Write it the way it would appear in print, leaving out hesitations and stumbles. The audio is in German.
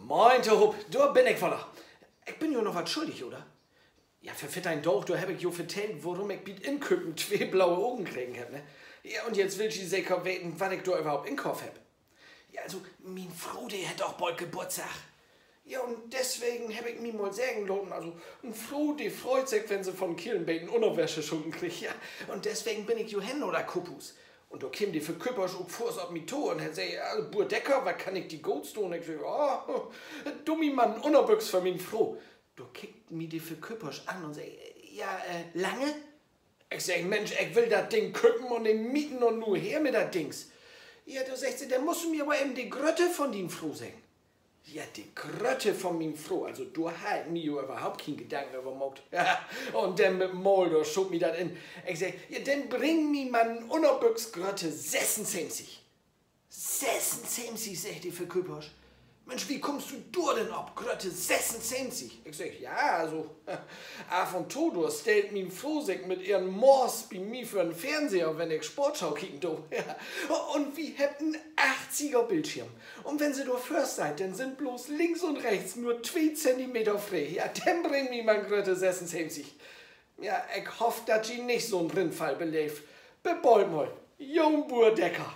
Moin, Torup, da bin ich wieder. Ich bin jo noch was schuldig, oder? Ja, für dein Doch, da hab ich jo vertellt, warum ich biet in Köppen zwei blaue Augen kriegen hab, ne? Ja, und jetzt will ich sicher weten, was ich da überhaupt in Kopf hab. Ja, also, mein Frode hat doch bald Geburtstag. Ja, und deswegen hab ich mir mal sagen lassen, also, ein Frode freut sich, wenn sie von Kirlenbeten Unterwäsche schon kriegt, ja. Und deswegen bin ich jo hin oder Kuppus. Und da käm die für Küppers auch vor auf mi to und hat gesagt, ja, Burdecker, was kann ich die Goats tun? Und ich sag, oh, dummi Mann, Unterbüchs für mich froh. Da kickt mi die für Küppers an und sagt, ja, lange? Ich sag, Mensch, ich will das Ding küppen und den mieten und nur her mit das Dings. Ja, da sagt sie, dann musst du mir aber eben die Grötte von den Froh sagen. Ja, die Grötte von mir Froh, also du halt mir überhaupt keinen Gedanken überhaupt. Ja, und dann mit dem Maul, da schob mir das in. Ich sag, ja, dann bring mir man Unerbüchs Grötte 76. 76, sagt die Verkäufersch. Mensch, wie kommst du denn ab, Grötte 76? Ich sag, ja, also, af und to, du stellt mir Frohsig mit ihren Mors bei mir für den Fernseher, wenn ich Sportschau kicken do. Ja. Und wie habt ein 80er Bildschirm. Und wenn sie da first seid, dann sind bloß links und rechts nur 2 Zentimeter frei. Ja, dann bring mir mein Grötte 76. Ja, ich hoffe, dass sie nicht so einen Rindfall belebt. Bebeut mal, Jung Burdecker.